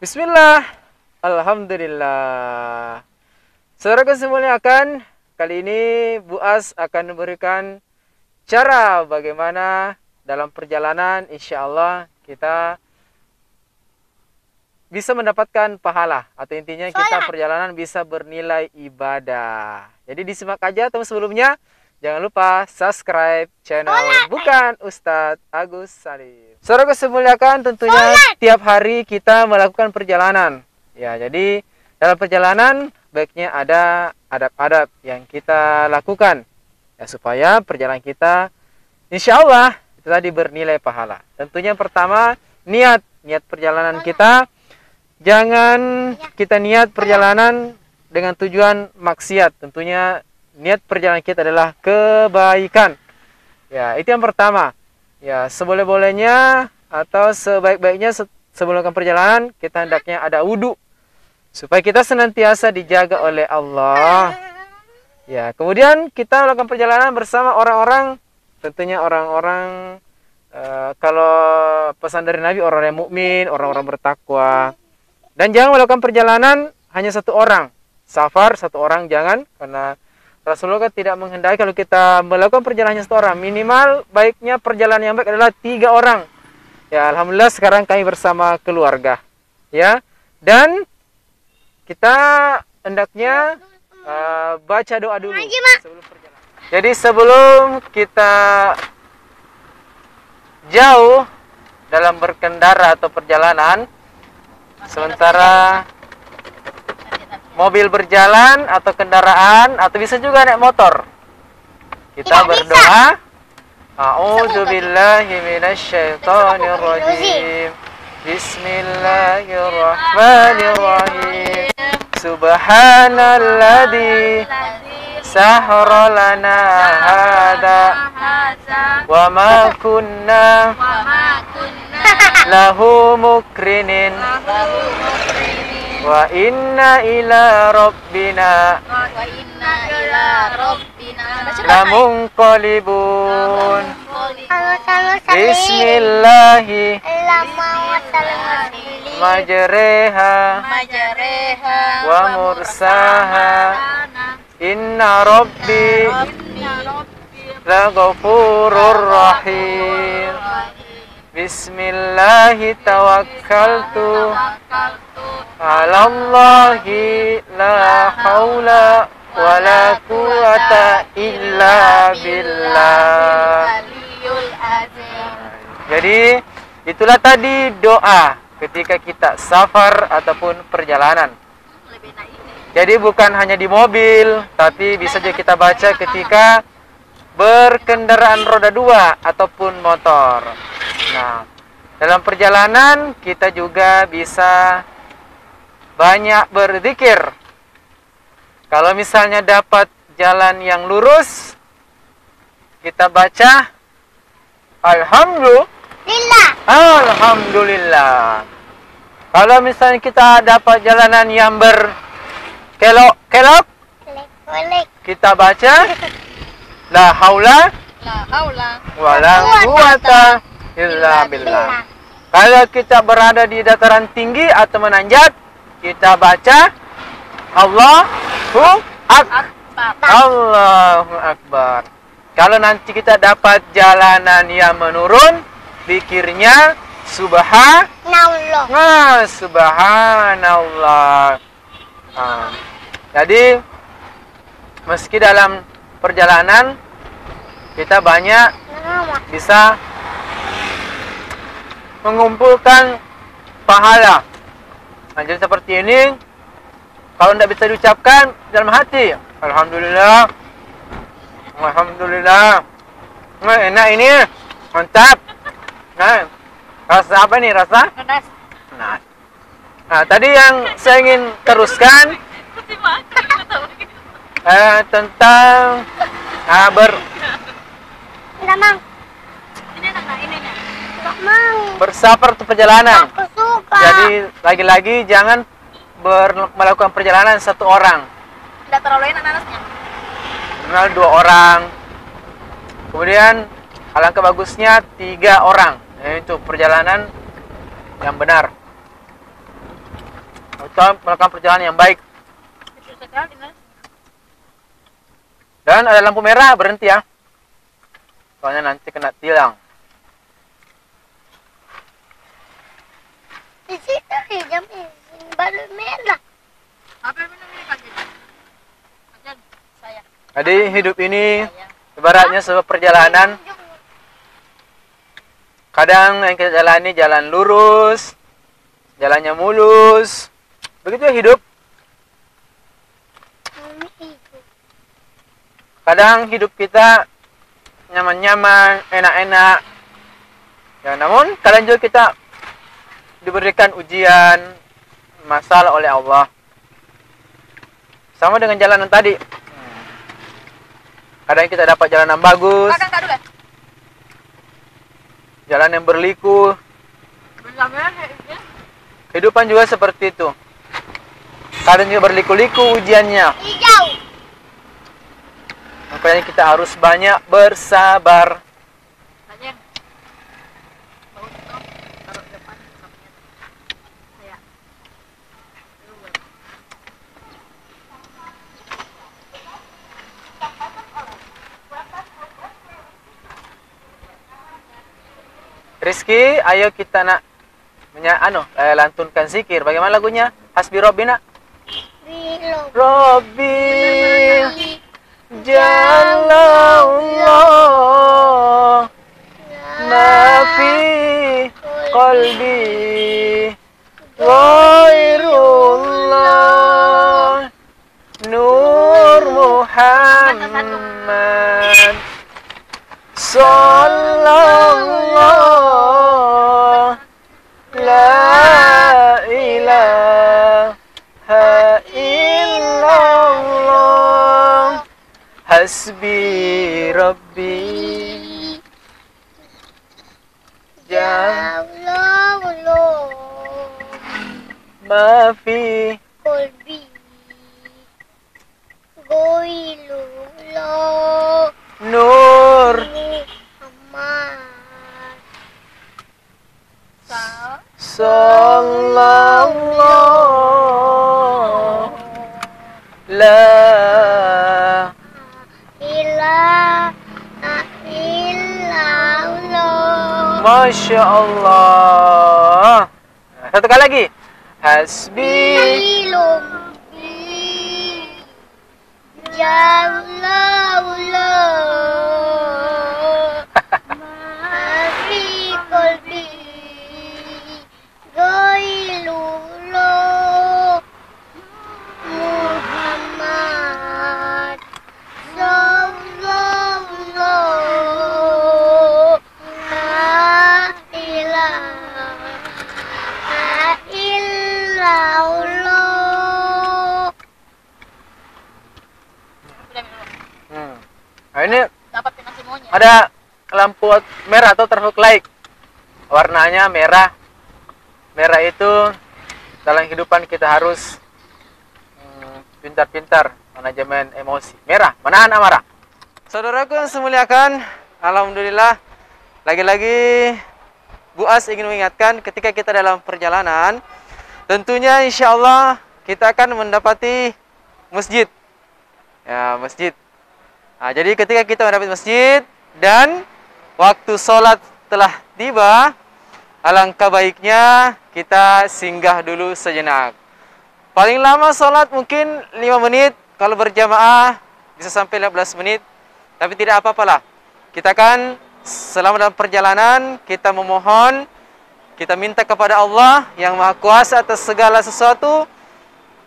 Bismillah, Alhamdulillah. Saudara semuanya, kali ini Bu As akan memberikan cara bagaimana dalam perjalanan insya Allah kita bisa mendapatkan pahala, atau intinya kita perjalanan bisa bernilai ibadah. Jadi disimak aja, teman sebelumnya jangan lupa subscribe channel Bukan Ustadz Agus Salim. Saudara semuanya, tentunya tiap hari kita melakukan perjalanan. Ya, jadi dalam perjalanan baiknya ada adab-adab yang kita lakukan ya, supaya perjalanan kita insya Allah itu tadi bernilai pahala. Tentunya yang pertama niat perjalanan kita. Jangan kita niat perjalanan dengan tujuan maksiat. Tentunya niat perjalanan kita adalah kebaikan. Ya, itu yang pertama. Ya, seboleh-bolehnya atau sebaik-baiknya sebelum melakukan perjalanan kita hendaknya ada wudhu supaya kita senantiasa dijaga oleh Allah. Ya, kemudian kita melakukan perjalanan bersama orang-orang, tentunya orang-orang kalau pesan dari Nabi, orang yang mukmin, orang-orang bertakwa. Dan jangan melakukan perjalanan hanya satu orang. Safar satu orang jangan, karena Rasulullah kan tidak menghendaki kalau kita melakukan perjalanan satu orang. Minimal baiknya perjalanan yang baik adalah 3 orang. Ya, alhamdulillah sekarang kami bersama keluarga. Ya, dan kita hendaknya baca doa dulu sebelum perjalanan. Jadi sebelum kita jauh dalam berkendara atau perjalanan, sementara mobil berjalan atau kendaraan atau bisa juga naik motor, kita berdoa, A'udzubillahi minasyaitonirrajim. Bismillahirrahmanirrahim. Subhanalladzi sahara lana hada wa ma kunna lahu mukrinin wa inna ila rabbina lamunqalibun. Bismillahi majreha wa mursaha inna rabbi laghafurur rahim. Bismillahi tawakkaltu alallahi la haula wala quwata illa billah. Jadi itulah tadi doa ketika kita safar ataupun perjalanan. Jadi bukan hanya di mobil, tapi bisa juga kita baca ketika berkendaraan roda 2 ataupun motor. Nah, dalam perjalanan kita juga bisa banyak berzikir. Kalau misalnya dapat jalan yang lurus, kita baca Alhamdulillah. Alhamdulillah. Kalau misalnya kita dapat jalanan yang berkelok-kelok, kita baca La haula wala quwata illa billah. Kalau kita berada di dataran tinggi atau menanjak, kita baca Allahu Akbar. Kalau nanti kita dapat jalanan yang menurun, zikirnya Subhanallah. Subhanallah. Jadi meski dalam perjalanan kita banyak bisa mengumpulkan pahala. Nah, jadi seperti ini, kalau tidak bisa diucapkan dalam hati, Alhamdulillah, Alhamdulillah, nah, enak ini, mantap. Nah, rasa apa nih, rasa? Nah, tadi yang saya ingin teruskan tentang bersafar atau perjalanan. Jadi lagi-lagi jangan melakukan perjalanan satu orang. Tidak terlalu enak nanasnya. Minimal 2 orang. Kemudian alangkah bagusnya 3 orang. Itu perjalanan yang benar. kita melakukan perjalanan yang baik. Kecil sekali, Nas. Dan ada lampu merah, berhenti ya. Soalnya nanti kena tilang. Di situ jam izin baru merah. Apa yang minum ini, Kak? Ajan, saya. Jadi hidup ini Saya. ibaratnya sebuah perjalanan. Kadang yang kita jalani jalan lurus, jalannya mulus. Begitu ya hidup. Kadang hidup kita nyaman-nyaman, enak-enak. Ya, namun kadang juga kita diberikan ujian, masalah oleh Allah. Sama dengan jalanan tadi. Kadang kita dapat jalan yang bagus, Makan, Kak, dulu. jalan yang berliku. Benar-benar ini. Kehidupan juga seperti itu. Kadang juga berliku-liku ujiannya. Hijau. Makanya kita harus banyak bersabar. Ajan. Bau itu taruh depan sampingnya. Saya. Dulu. Rizky, ayo kita nak lantunkan zikir. Bagaimana lagunya? Hasbi Robbina. Belum. Robbi Jalallah ma fi qalbi ghairullah Nur Muhammad Sallallahu la ilaha illallah Hasbi Rabbi Jalallah. ma fi Kolbi. Goilullah. Nur Muhammad. Sallallahu la Ilaha illallah. Masya Allah. Satu kali lagi. Hasbi Ilum. Jalallah. Mafi kolbi. Goilullah. Muhammad. Sallallahu. La ilaha illallah. Udah minum. Nah, ini Dapat nasi monyet. ada lampu merah atau traffic light. Warnanya merah. Merah itu dalam kehidupan kita harus pintar-pintar manajemen emosi. Merah, menahan amarah. Saudaraku yang saya muliakan, alhamdulillah lagi-lagi Bu As ingin mengingatkan ketika kita dalam perjalanan, tentunya insya Allah kita akan mendapati masjid. Ya, masjid. Nah, jadi ketika kita mendapati masjid dan waktu sholat telah tiba, alangkah baiknya kita singgah dulu sejenak. Paling lama sholat mungkin 5 menit, kalau berjamaah bisa sampai 15 menit, tapi tidak apa-apalah. Kita kan selama dalam perjalanan, kita memohon, kita minta kepada Allah yang Maha Kuasa atas segala sesuatu,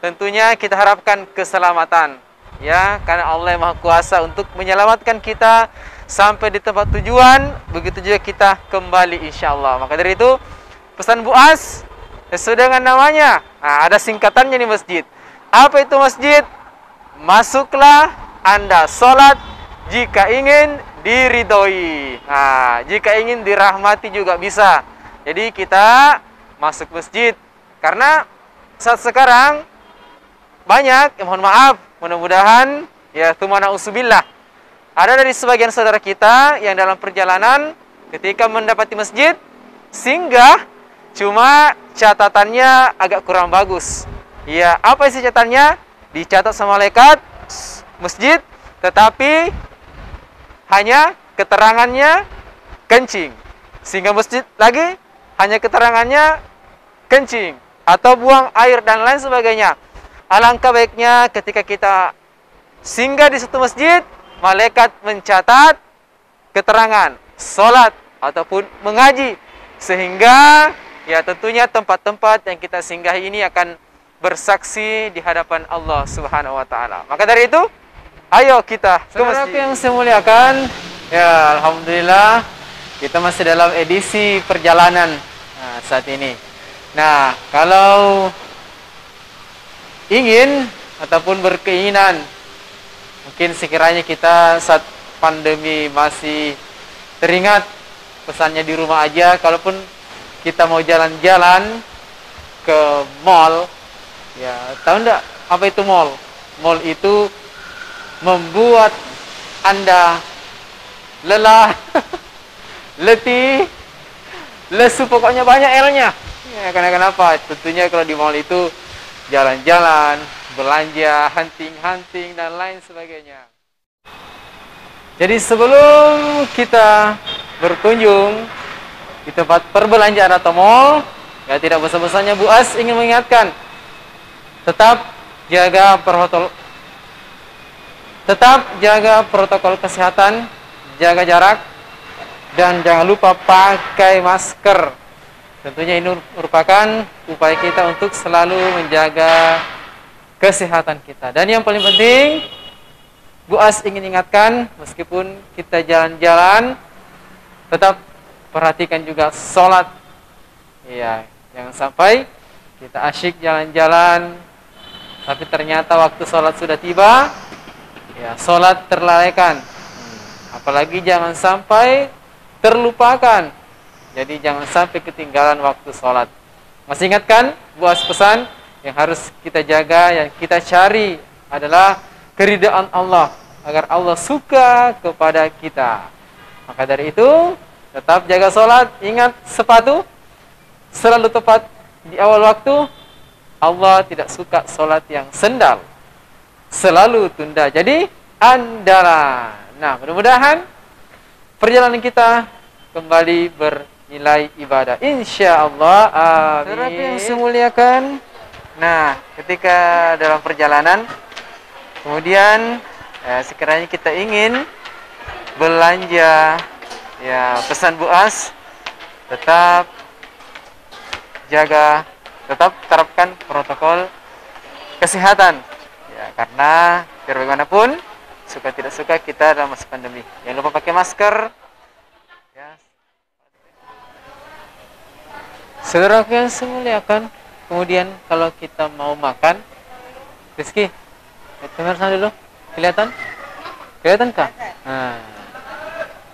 tentunya kita harapkan keselamatan. Ya, karena Allah yang Maha Kuasa untuk menyelamatkan kita sampai di tempat tujuan, begitu juga kita kembali insya Allah. Maka dari itu, pesan Bu As, sesuai dengan namanya, ada singkatannya di masjid. Apa itu masjid? Masuklah Anda sholat jika ingin diridhoi. Nah, jika ingin dirahmati juga bisa. Jadi kita masuk masjid. Karena saat sekarang banyak, mohon maaf, mudah-mudahan ya tumana usubillah, ada dari sebagian saudara kita yang dalam perjalanan ketika mendapati masjid singgah, cuma catatannya agak kurang bagus. Ya, apa isi catatannya? Dicatat sama malaikat masjid, tetapi hanya keterangannya kencing. Sehingga masjid lagi hanya keterangannya kencing atau buang air dan lain sebagainya. Alangkah baiknya ketika kita singgah di satu masjid, malaikat mencatat keterangan sholat ataupun mengaji, sehingga ya tentunya tempat-tempat yang kita singgahi ini akan bersaksi di hadapan Allah Subhanahu wa taala. Maka dari itu, ayo kita ke masjid. Yang saya muliakan, ya alhamdulillah kita masih dalam edisi perjalanan saat ini. Nah, kalau ingin ataupun berkeinginan, mungkin sekiranya kita saat pandemi masih teringat pesannya di rumah aja, kalaupun kita mau jalan-jalan ke mall, ya tahu enggak apa itu mall? Mall itu membuat Anda lelah, letih, lesu, pokoknya banyak L-nya. Ya, karena kenapa? Tentunya kalau di mall itu jalan-jalan, belanja, hunting-hunting dan lain sebagainya. Jadi sebelum kita berkunjung di tempat perbelanjaan atau mall, ya tidak bosan-bosannya Bu As ingin mengingatkan, tetap jaga protokol kesehatan, jaga jarak, dan jangan lupa pakai masker. Tentunya ini merupakan upaya kita untuk selalu menjaga kesehatan kita. Dan yang paling penting, Bu As ingin ingatkan, meskipun kita jalan-jalan, tetap perhatikan juga sholat. Ya, jangan sampai kita asyik jalan-jalan, tapi ternyata waktu sholat sudah tiba, ya sholat terlalaikan. Apalagi jangan sampai terlupakan. Jadi jangan sampai ketinggalan waktu sholat. Masih ingatkan, Bu As pesan, yang harus kita jaga, yang kita cari adalah keridhaan Allah, agar Allah suka kepada kita. Maka dari itu, tetap jaga sholat, ingat sepatu selalu tepat di awal waktu. Allah tidak suka sholat yang sendal, selalu tunda. Jadi andalan. Nah, mudah-mudahan perjalanan kita kembali bernilai ibadah, insya Allah. Amin. Saudara yang saya muliakan, nah ketika dalam perjalanan, kemudian sekiranya kita ingin belanja, ya pesan Bu As, tetap jaga, tetap terapkan protokol kesehatan, ya karena biar bagaimanapun suka tidak suka kita dalam masa pandemi. Jangan lupa pakai masker, ya. Saudara yang saya muliakan, kemudian kalau kita mau makan, Rizky, kamera sana dulu, kelihatan kah? Nah,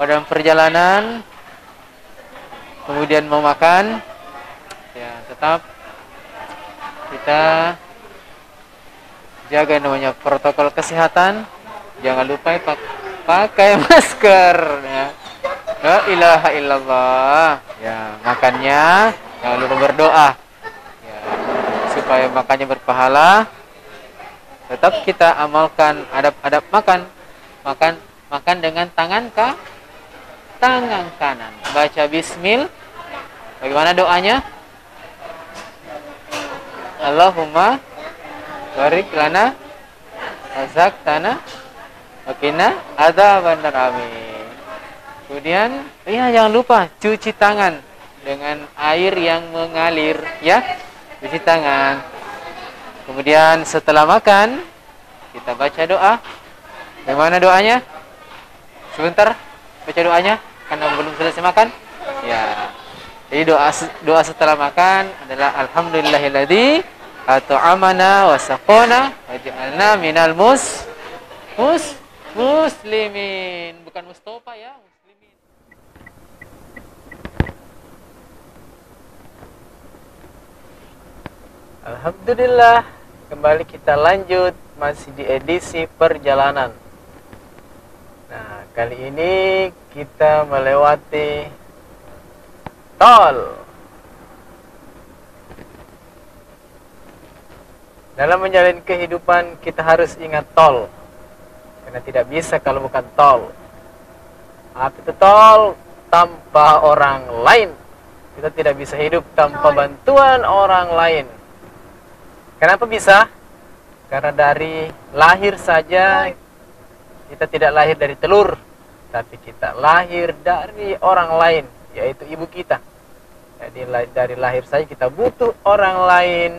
pada perjalanan kemudian mau makan, ya tetap kita jaga namanya protokol kesehatan. Jangan lupa pakai masker, ya. La ilaha illallah. Ya, makannya jangan lupa berdoa, ya, supaya makannya berpahala. Tetap kita amalkan adab-adab makan dengan tangan kanan. Baca bismillah. Bagaimana doanya? Allahumma barik lana razaqtana wa qina adzabannar. Amin. Kemudian, ya jangan lupa cuci tangan dengan air yang mengalir, ya. Cuci tangan. Kemudian setelah makan, kita baca doa. Bagaimana doanya? Sebentar, baca doanya karena belum selesai makan. Ya. Jadi doa setelah makan adalah alhamdulillahilladzi at'amana wa saqana wa ja'alna minal muslimin. Bukan Mustafa, ya, muslimin. Alhamdulillah, kembali kita lanjut masih di edisi perjalanan. Nah, kali ini kita melewati tol. Dalam menjalani kehidupan kita harus ingat tol. Karena tidak bisa kalau bukan tol. Apa itu tol? Tanpa orang lain. Kita tidak bisa hidup tanpa bantuan orang lain. Kenapa bisa? Karena dari lahir saja kita tidak lahir dari telur, tapi kita lahir dari orang lain, yaitu ibu kita. Jadi dari lahir saja kita butuh orang lain,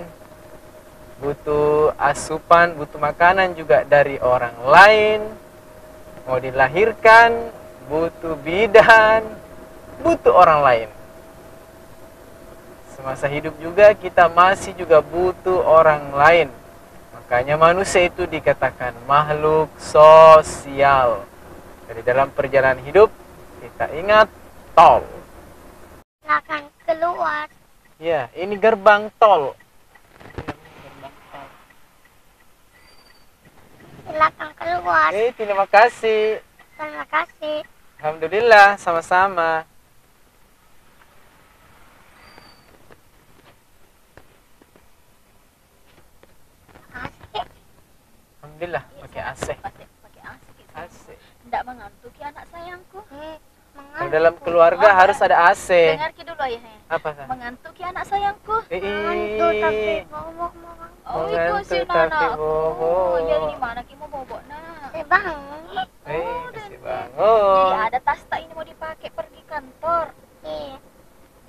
butuh asupan, butuh makanan juga dari orang lain. Mau dilahirkan, butuh bidan, butuh orang lain. Semasa hidup juga kita masih juga butuh orang lain. Makanya manusia itu dikatakan makhluk sosial. Jadi dalam perjalanan hidup kita ingat tol. Silakan keluar. Ya, ini gerbang tol. Silakan keluar. Terima kasih. Terima kasih. Alhamdulillah, sama-sama. Asik. Alhamdulillah, pakai AC. Pakai AC. AC. Tidak mengantuk ya anak sayangku. Kalau dalam keluarga harus ada AC. Dengar ki dulu ya. Apa sah? Mengantuk ya anak sayangku. Mengantuk tapi bobok. Oh, itu Mengantuk sih tapi anakku. bobok. Jadi di mana ki mau bobok nak? Bang. Kasih Jadi bangun. ada tas tak ini mau dipakai pergi kantor. Iya.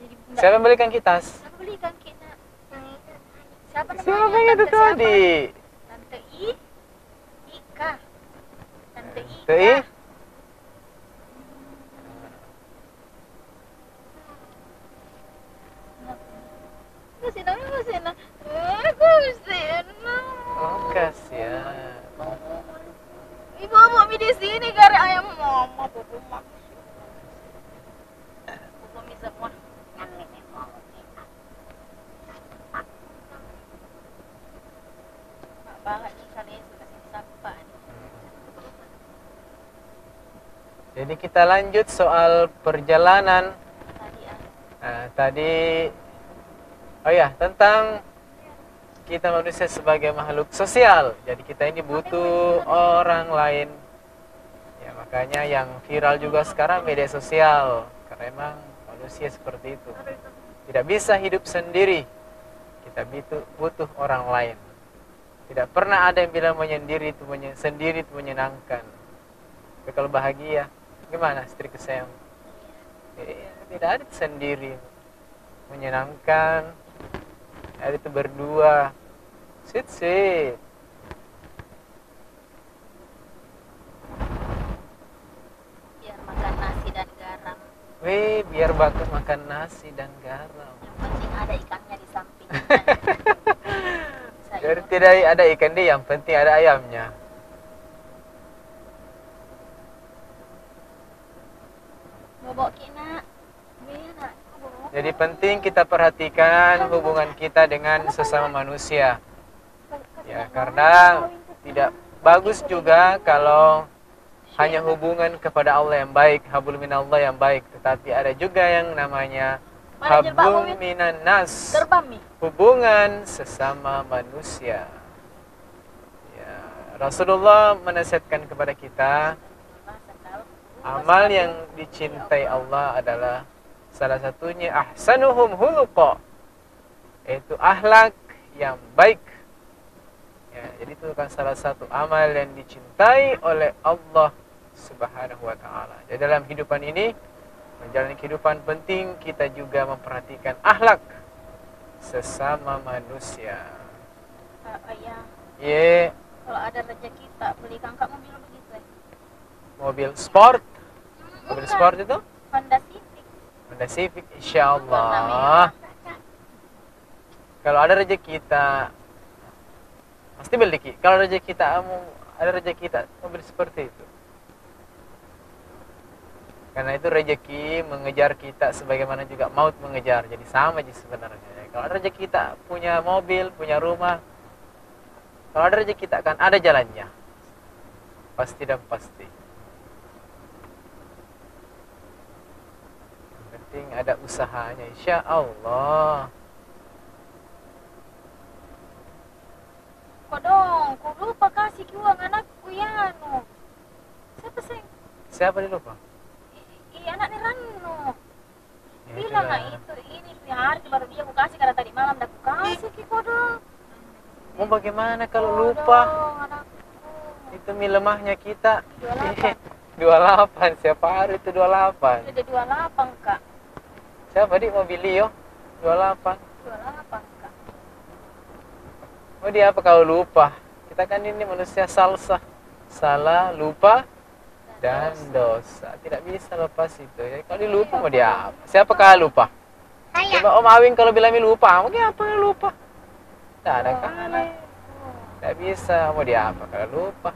Jadi Siapa belikan kitas? Siapa belikan ki nak? Siapa namanya? Siapa yang itu Tante siapa? tadi? Tante Ika. Tante Ika. Tante I? Kusina. Kusina. Oh, kasihan. Ibu mau mi di sini gara ayam mama bobo mak. Bobo mi semua. Mak banget nih kalian suka sini sampah nih. Jadi kita lanjut soal perjalanan. Tadi Tadi oh ya, tentang kita manusia sebagai makhluk sosial. Jadi kita ini butuh orang lain. Ya, makanya yang viral juga sekarang media sosial. Karena emang manusia seperti itu. Tidak bisa hidup sendiri. Kita butuh orang lain. Tidak pernah ada yang bilang sendiri itu menyenangkan. Tapi kalau bahagia, gimana istri kesayang? Tidak ada sendiri menyenangkan. Ada itu berdua. Sit. biar makan nasi dan garam. Biar bakat makan nasi dan garam. Yang penting ada ikannya di samping. Jadi tidak ada ikan deh, yang penting ada ayamnya. Bobok kina. Nak. Jadi penting kita perhatikan hubungan kita dengan sesama manusia. Ya, karena tidak bagus juga kalau hanya hubungan kepada Allah yang baik, hablum minallah yang baik, tetapi ada juga yang namanya hablum minan nas, Gerbang mi. hubungan sesama manusia. Ya, Rasulullah menasihatkan kepada kita, amal yang dicintai Allah adalah salah satunya ahsanuhum huluqa, yaitu akhlak yang baik. Ya, jadi itu kan salah satu amal yang dicintai oleh Allah Subhanahu wa taala. Jadi dalam kehidupan ini, menjalani kehidupan penting kita juga memperhatikan akhlak sesama manusia. Ayah, Ye, kalau ada rezeki tak beli kakak mobil begitu. mobil sport. Mobil sport itu Honda Civic. Honda Civic, insyaallah. Kalau ada rezeki kita pasti beli Ki. Kalau rezeki kita ada rezeki kita mobil seperti itu. Karena itu rezeki mengejar kita sebagaimana juga maut mengejar. Jadi sama aja sebenarnya. Kalau ada rezeki kita punya mobil, punya rumah. Kalau ada rezeki kita akan ada jalannya. Pasti dan pasti. Yang penting ada usahanya, insya Allah. Apa dong? Ku lupa kasih uang anakku ya no. Siapa sih? Siapa dia lupa? Anaknya Rano. Ya, Bilang itulah. nah itu ini hari baru dia aku kasih karena tadi malam dah aku kasih Kiko dong. Mau bagaimana kalau lupa? Anakku. Itu mi lemahnya kita. 28. 28, siapa hari itu 28? Udah 28 kak. Siapa dik mau beli yo? 28. 28 kak. Oh dia apa kalau lupa? Kita kan ini manusia salsa. Salah, lupa, dan dosa. Tidak bisa lepas itu. Jadi kalau dia lupa mau dia apa? Siapa kalau lupa? Saya. Coba Om Awing kalau bilang lupa, mungkin apa yang lupa? Tidak ada kali. Tidak bisa, mau dia apa kalau lupa?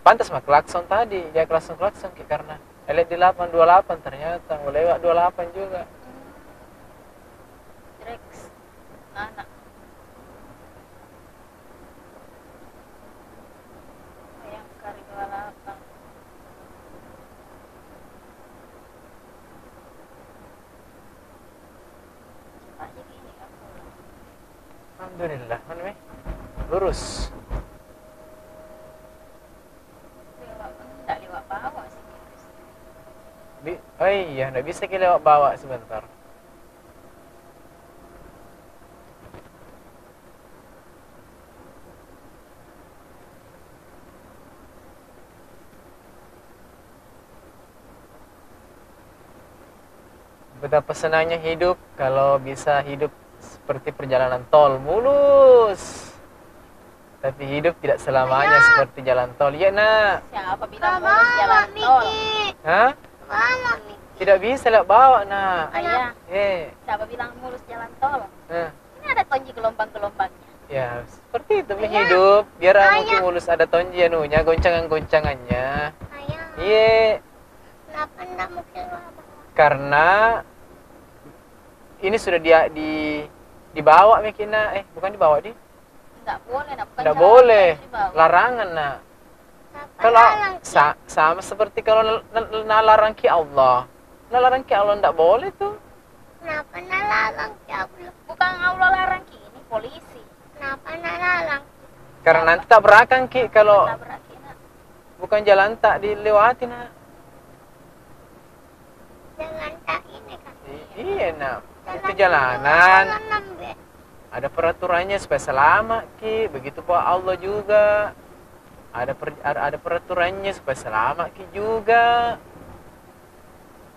Pantas mah klakson tadi, dia klakson karena lihat di 828 ternyata mau lewat 28 juga. Rex. Anak. Ayam kari 28. Cepatnya gini aku. Alhamdulillah, mana mi? Lurus. Enggak lewat bawah sih. Oh iya, nggak bisa kita lewat bawah sebentar. Betapa senangnya hidup kalau bisa hidup seperti perjalanan tol mulus. Tapi hidup tidak selamanya seperti jalan tol. Ya nak. Siapa bilang mulus jalan tol? Hah? Mama, Miki. Tidak bisa lewat bawah nak. Ayah, siapa bilang mulus jalan tol? Nah, Ini ada tonji gelombang-gelombangnya. ya seperti itu hidup. Biar mungkin mulus ada tonji anunya, goncangan-goncangannya. Ayah. Iya. Kenapa enggak mau keluar? Karena ini sudah dibawa Mekina, bukan dibawa di, Enggak boleh, nak bukan tidak jalan boleh, tol dibawa. larangan nak. Kenapa Kalau larang? sama seperti kalau larang ki Allah, larang ki Allah tidak boleh tuh. Kenapa enggak larang? Ya Allah. Bukan Allah larang ki, ini polisi. Kenapa enggak larang? Karena nanti tak berakang ki kalau Tabrak ki, nak. bukan jalan tak dilewati nak. Jangan tak ini kan. Iya nak, itu jalanan. Nambah. Ada peraturannya supaya selamat ki, begitu pula Allah juga. Ada peraturannya supaya selamat ki juga.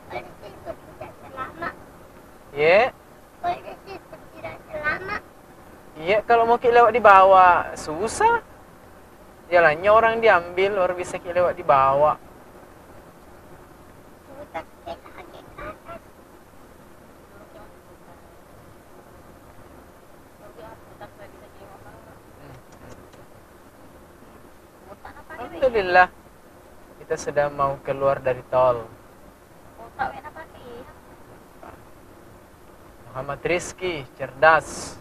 Polisi itu tidak selamat. Ya, Polisi itu tidak selamat. iya kalau mau ki lewat di bawah susah. Jalannya orang diambil, orang bisa ki lewat di bawah. Susah kita lagi ke atas. Alhamdulillah kita sudah mau keluar dari tol. Otak enak pakai. Muhammad Rizki cerdas.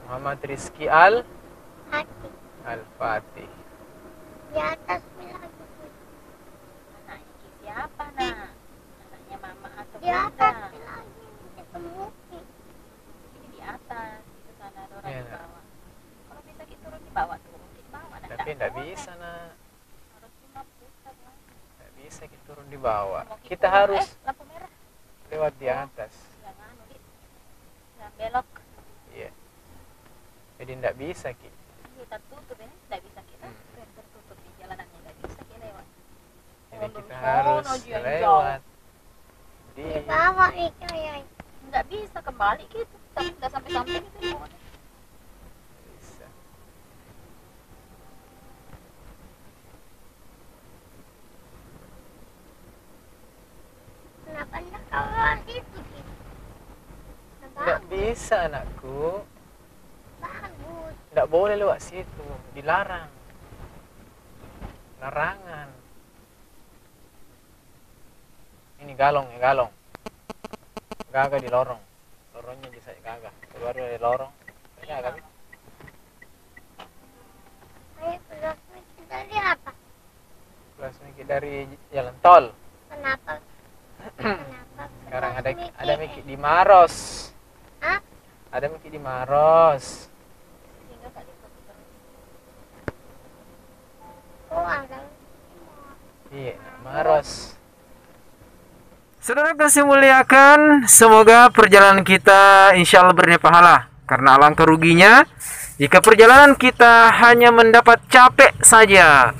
Muhammad Rizki Hati. Al-Fatih. Di atas lagi. Anaknya ki siapa, nak? Anaknya mama atau Di atas bunda? lagi. Ketemu Ki. Ini di atas, itu sana ada orang Iya, di nak. bawah. Kalau bisa kita turun di bawah, turun di bawah. Nak. Tapi tidak bisa nak. Harus cuma putar lah. Tidak bisa kita turun di bawah. Mau Kita turun, harus lampu merah. lewat di atas. Jangan anu, Dik. Jangan belok. Iya. Jadi tidak bisa ki. Ini tertutup ya, tidak bisa kita. Tertutup di jalanannya, tidak bisa kita lewat. Jadi Mundur kita sono, harus Jian, lewat di Di bawah itu ya. Nggak bisa kembali gitu. Nggak sampai-sampai gitu. Lewat. bisa. Kenapa enggak keluar situ Ki? Tidak bisa anakku. Bagus. Tidak boleh lewat situ, dilarang. Larangan. Ini galong ya galong. Gagah di lorong. Lorongnya bisa gagah. Keluar dari lorong. Gagah. Ayo keluar Ki dari apa? Keluar sedikit dari jalan tol. Kenapa? Kenapa? Sekarang keluar ada Miki di Maros. Hah? Ada mungkin di Maros. Tinggal Kak di Puter. Oh, ada. Iya, Maros. Saudara kasih muliakan, semoga perjalanan kita insya Allah bernilai pahala. Karena alangkah ruginya jika perjalanan kita hanya mendapat capek saja.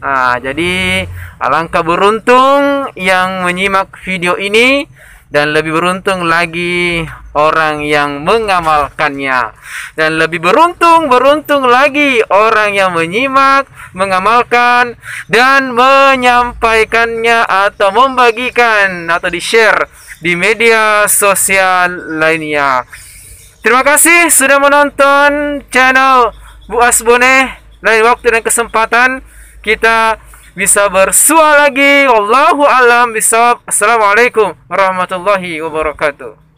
Nah, jadi alangkah beruntung yang menyimak video ini, dan lebih beruntung lagi orang yang mengamalkannya, dan lebih beruntung lagi orang yang menyimak, mengamalkan, dan menyampaikannya atau membagikan atau di-share di media sosial lainnya. Terima kasih sudah menonton channel Bu Asboneh. Lain waktu dan kesempatan kita bisa bersua lagi. Wallahu alam bisawab. Assalamualaikum warahmatullahi wabarakatuh.